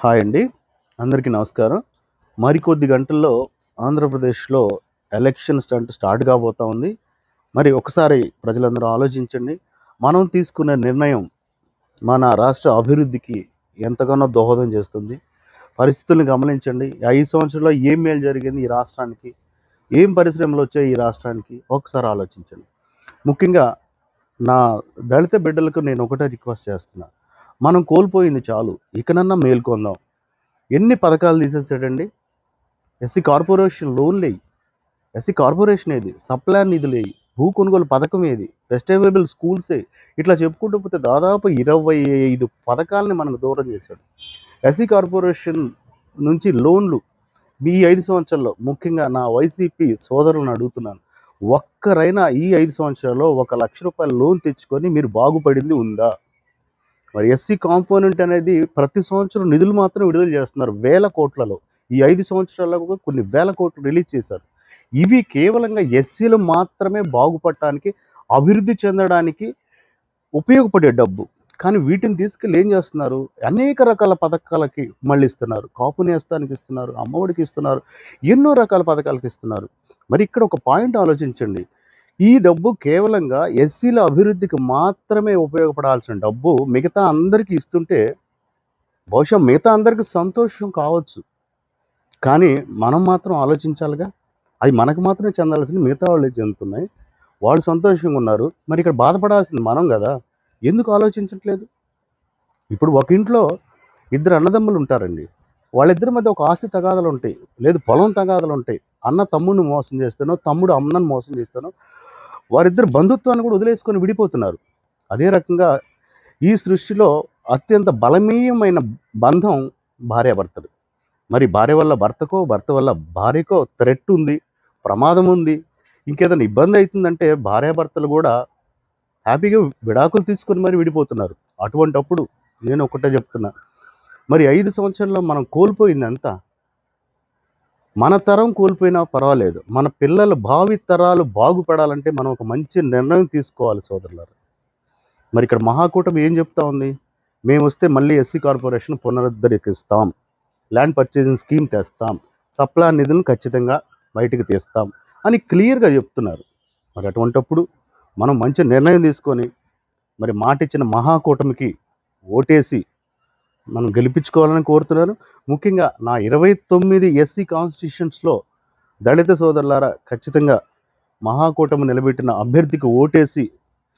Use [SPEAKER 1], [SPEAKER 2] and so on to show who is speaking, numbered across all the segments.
[SPEAKER 1] Hi అండి. అందరికీ నమస్కారం. మరికొద్ది గంటల్లో ఆంధ్రప్రదేశ్‌లో ఎలక్షన్ స్టార్ట్ కాబోతా ఉంది. మరి ఒకసారి ప్రజలందరూ ఆలోచించండి. మనం తీసుకునే నిర్ణయం మన రాష్ట్ర అభివృద్ధికి ఎంతగానో దోహదం చేస్తుంది. పరిస్థితుల్ని గమనించండి. ఈ 5 సంవత్సరాల్లో ఏం మేలు జరిగింది ఈ రాష్ట్రానికి? ఏం పరిశ్రమలొచ్చాయి ఈ రాష్ట్రానికి? ఒకసారి ఆలోచించండి. ముఖ్యంగా నా దళిత బిడ్డలకు నేను ఒకటే రిక్వెస్ట్ చేస్తున్నా. మనం కోల్పోయింది చాలు. ఇకనన్నా మేల్కొందాం. ఎన్ని పథకాలు తీసేసాడండి. ఎస్సీ కార్పొరేషన్ లోన్‌లెయి. ఎస్సీ కార్పొరేషన్ ఏది? సప్లాన్ నిధులేయి. భూ కొనుగోలు పథకం ఏది? బెస్ట్ అవైలబుల్ స్కూల్సే. ఇట్లా చెప్పుకుంటూ పోతే దాదాపు 25 పథకాలని మనకు దూరం చేశాడు. ఎస్సీ కార్పొరేషన్ నుంచి లోన్లు ఈ 5 సంవత్సరాల్లో ముఖ్యంగా నా వైసీపీ సోదరులను అడుగుతున్నాను. ఒక్కరైనా ఈ 5 సంవత్సరాల్లో రూ. 1,00,000 లోన్ తెచ్చుకొని మీరు బాగుపడింది ఉందా? మరి ఎస్సీ కాంపోనెంట్ అనేది ప్రతి సంవత్సరం నిధులు మాత్రం విడుదల చేస్తున్నారు వేల కోట్లలో. ఈ 5 సంవత్సరాల్లో కూడా కొన్ని వేల కోట్లు రిలీజ్ చేశారు. ఇవి కేవలంగా ఎస్సీలు మాత్రమే బాగుపడటానికి, అభివృద్ధి చెందడానికి ఉపయోగపడే డబ్బు. కానీ వీటిని తీసుకెళ్ళి ఏం చేస్తున్నారు? అనేక రకాల పథకాలకి మళ్ళిస్తున్నారు. కాపు నేస్తానికి ఇస్తున్నారు, అమ్మఒడికి ఇస్తున్నారు, ఎన్నో రకాల పథకాలకి ఇస్తున్నారు. మరి ఇక్కడ ఒక పాయింట్ ఆలోచించండి. ఈ డబ్బు కేవలంగా ఎస్సీల అభివృద్ధికి మాత్రమే ఉపయోగపడాల్సిన డబ్బు మిగతా అందరికీ ఇస్తుంటే బహుశా మిగతా అందరికీ సంతోషం కావచ్చు. కానీ మనం మాత్రం ఆలోచించాలిగా. అది మనకు మాత్రమే చెందాల్సింది మిగతా వాళ్ళకి చెందుతున్నాయి. వాళ్ళు సంతోషంగా ఉన్నారు. మరి ఇక్కడ బాధపడాల్సింది మనం కదా. ఎందుకు ఆలోచించట్లేదు? ఇప్పుడు ఒక ఇంట్లో ఇద్దరు అన్నదమ్ములు ఉంటారండి. వాళ్ళిద్దరి మధ్య ఒక ఆస్తి తగాదాలు ఉంటాయి, లేదు పొలం తగాదాలు ఉంటాయి. అన్న తమ్ముడిని మోసం చేస్తానో, తమ్ముడు అన్నను మోసం చేస్తానో, వారిద్దరు బంధుత్వాన్ని కూడా వదిలేసుకొని విడిపోతున్నారు. అదే రకంగా ఈ సృష్టిలో అత్యంత బలమీయమైన బంధం భార్యాభర్తలు. మరి భార్య వల్ల భర్తకో, భర్త వల్ల భార్యకో థ్రెట్ ఉంది, ప్రమాదం ఉంది, ఇంకేదైనా ఇబ్బంది అవుతుందంటే భార్యాభర్తలు కూడా హ్యాపీగా విడాకులు తీసుకొని మరి విడిపోతున్నారు. అటువంటప్పుడు నేను ఒకటే చెప్తున్నా, మరి 5 సంవత్సరాల్లో మనం కోల్పోయింది ఎంత? మన తరం కోల్పోయినా పర్వాలేదు. మన పిల్లల భావి తరాలు బాగుపడాలంటే మనం ఒక మంచి నిర్ణయం తీసుకోవాలి సోదరులారా. మరి ఇక్కడ మహాకూటమి ఏం చెప్తా ఉంది? మేము వస్తే మళ్ళీ ఎస్సీ కార్పొరేషన్ పునరుద్ధరిస్తాం, ల్యాండ్ పర్చేజింగ్ స్కీమ్ తెస్తాం, సప్లా నిధులను ఖచ్చితంగా బయటికి తీస్తాం అని క్లియర్గా చెప్తున్నారు. మరి అటువంటప్పుడు మనం మంచి నిర్ణయం తీసుకొని మరి మాటిచ్చిన మహాకూటమికి ఓటేసి మనం గెలిపించుకోవాలని కోరుతున్నాను. ముఖ్యంగా నా 29 ఎస్సీ కాన్స్టిట్యూషన్స్లో దళిత సోదరులారా ఖచ్చితంగా మహాకూటమి నిలబెట్టిన అభ్యర్థికి ఓటేసి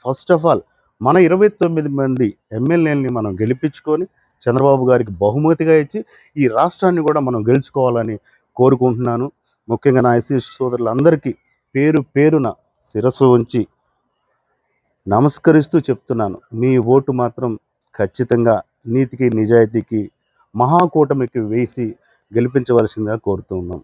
[SPEAKER 1] ఫస్ట్ ఆఫ్ ఆల్ మన 29 మంది ఎమ్మెల్యేలని మనం గెలిపించుకొని చంద్రబాబు గారికి బహుమతిగా ఇచ్చి ఈ రాష్ట్రాన్ని కూడా మనం గెలుచుకోవాలని కోరుకుంటున్నాను. ముఖ్యంగా నా ఎస్సీ సోదరులందరికీ పేరు పేరున శిరస్సు ఉంచి నమస్కరిస్తూ చెప్తున్నాను. మీ ఓటు మాత్రం ఖచ్చితంగా నీతికి, నిజాయితీకి, మహాకూటమికి వేసి గెలిపించవలసిందిగా కోరుతూ ఉన్నాం.